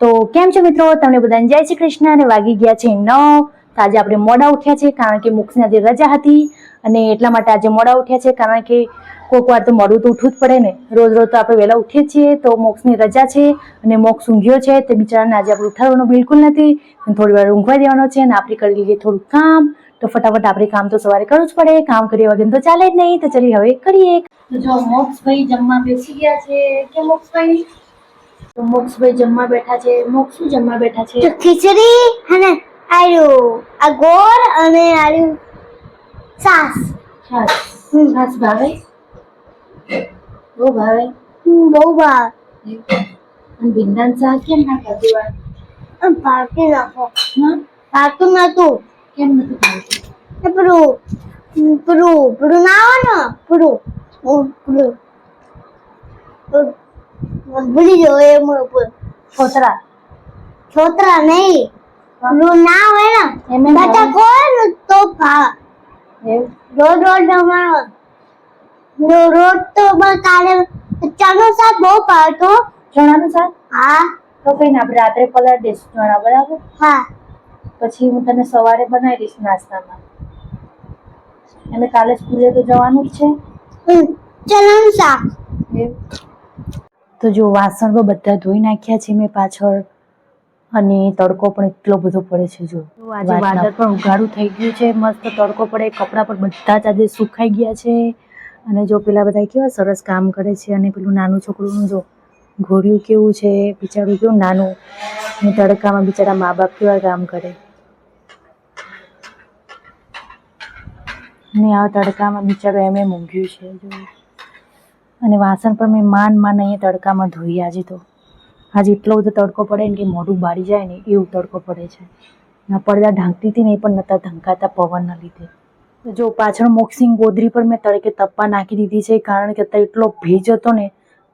તો કેમ છો મિત્રો, તમને બધાને જય શ્રી કૃષ્ણ અને વાગી ગયા છે 9। તો આજે આપણે મોડા ઉઠ્યા છે કારણ કે મોક્ષની આજે રજા હતી અને એટલા માટે આજે મોડા ઉઠ્યા છે કારણ કે કોઈક વાર તો મોડું તો ઉઠવું જ પડે ને। રોજ રોજ તો આપણે વહેલા ઉઠીએ છીએ, તો મોક્ષની રજા છે અને મોક્ષ ઊંઘ્યો છે તે બિચારાને આજે આપણે ઉઠાડવાનું બિલકુલ નથી, થોડી વાર ઊંઘવા દેવાનો છે અને આપણે કરી લઈએ થોડું કામ। તો ફટાફટ આપણે કામ તો સવારે કરવું જ પડે, કામ કર્યા વગર તો ચાલે જ નહીં। તો ચલી હવે કરીએ। તો જો મોક્ષભાઈ જમવા બેસી ગયા છે કે મોક્ષભાઈ? તો મોક્ષભાઈ જમવા બેઠા છે। મોક્ષ શું જમવા બેઠા છે? તો ખીચડી અને આયુ આ ગોળ અને આયુ છાસ। છાસ ભાવે? બહુ ભાવે? બહુ ભાવ। અને ભીંડાનું શાક કેમ ના ખાધું? ભાવતી નાખો। હા, ભાવતું નતું। કેમ નથી ભાવતું? પેલું પેલું પેલું ના આવે ને પેલું પેલું ભૂલી ગયો એ છોતરા છોતરા નહીં, પેલું ના હોય ને બટાકો હોય ને તો ભાવ। રોજ રોજ રોજ તો કાલે ચણાનું શાક બહુ ભાવતું। ચણાનું શાક? હા। તો કઈ ને આપણે રાત્રે પલાળી દઈશું ચણા, બરાબર? હા। પછી હું તને સવારે બનાવી દઈશ નાસ્તામાં। અને કાલે સ્કૂલે તો જવાનું જ છે। ચણાનું શાક। તો જો વાસણ તો બધા ધોઈ નાખ્યા છે મેં પાછળ, અને તડકો પણ એટલો બધો પડે છે। જો આજે વાદળ પણ ઉઘાડું થઈ ગયું છે, મસ્ત તડકો પડે, કપડાં પણ બધા જ આજે સુકાઈ ગયા છે। અને જો પેલા બધા કેવા સરસ કામ કરે છે, અને પેલું નાનું છોકરું જો ઘોડ્યું કેવું છે, બિચારું કેવું નાનું, અને તડકામાં બિચારા મા બાપ કેવા કામ કરે, અને આ તડકામાં બિચારું એમ ઊંઘ્યું છે જો। અને વાસણ પણ મેં માંડ અહીંયા તડકામાં ધોઈ। આજે એટલો બધો તડકો પડે ને કે મોઢું બાળી જાય ને એવું તડકો પડે છે। ના પડદા ઢાંકતી હતી ને એ પણ નતા ઢંકાતા પવનના લીધે। જો પાછળ મોક્ષની ગોદરી પર મેં તડકે તપ્પા નાખી દીધી છે કારણ કે અત્યારે એટલો ભેજ હતો ને,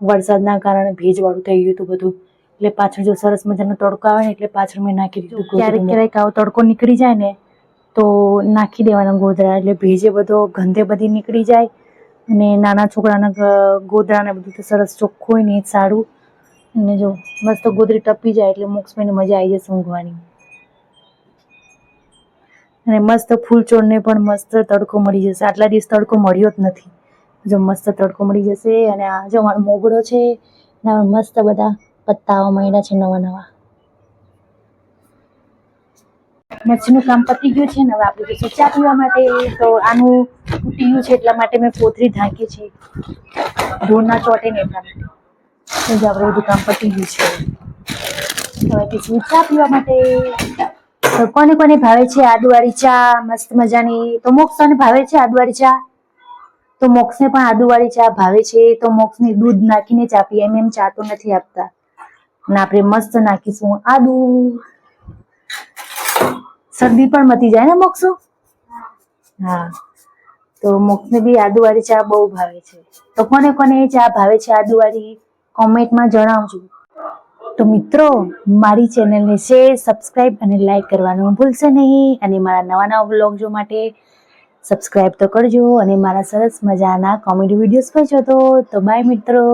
વરસાદના કારણે ભેજવાળું થઈ ગયું હતું બધું, એટલે પાછળ જો સરસ મજાનો તડકો આવે ને એટલે પાછળ મેં નાખી દીધું। ક્યારેક આવો તડકો નીકળી જાય ને તો નાખી દેવાના ગોદરા, એટલે ભેજે બધો ગંધે બધી નીકળી જાય, અને નાના છોકરાના ગોદરાને બધું તો સરસ ચોખ્ખું હોય ને એ સારું। અને જો મસ્ત ગોદરી ટપી જાય એટલે મોક્ષભાઈને મજા આવી જશે ઊંઘવાની। અને મસ્ત ફૂલછોડને પણ મસ્ત તડકો મળી જશે, આટલા દિવસ તડકો મળ્યો જ નથી, જો મસ્ત તડકો મળી જશે। અને આ જો મારો મોગરો છે, મસ્ત બધા પત્તાઓ મળ્યા છે નવા નવા। મચ્છીનું કામ પતી ગયું છે ને હવે આપણે જઈશું ચા પીવા માટે। તો આનું તૂટી ગયું છે એટલા માટે મેં કોથળી ઢાંકી છે, ઢોર ના ચોટે ને એટલા માટે। તો આપણે બધું કામ પતી ગયું છે, હવે જઈશું ચા પીવા માટે। તો કોને કોને ભાવે છે આદુવાળી ચા મસ્ત મજાની? તો મોક્ષ તને ભાવે છે આદુવાળી ચા? તો મોક્ષને પણ આદુવાળી ચા ભાવે છે, તો મોક્ષને દૂધ નાખીને ચા પીએ, એમ ચા તો નથી આપતા। અને આપણે મસ્ત નાખીશું આદુ, શરદી પણ મટી જાય ને મોક્ષો? હા, તો મોક્ષને બી આદુવાળી ચા બહુ ભાવે છે। તો કોને કોને ચા ભાવે છે આદુવાળી કોમેન્ટમાં જણાવજો। તો મિત્રો, મારી ચેનલને શેર, સબસ્ક્રાઇબ અને લાઈક કરવાનું ભૂલશો નહીં, અને મારા નવા નવા વ્લોગ જોવા માટે સબસ્ક્રાઇબ તો કરજો, અને મારા સરસ મજાના કોમેડી વિડીયોઝ પણ જોતો। તો બાય મિત્રો।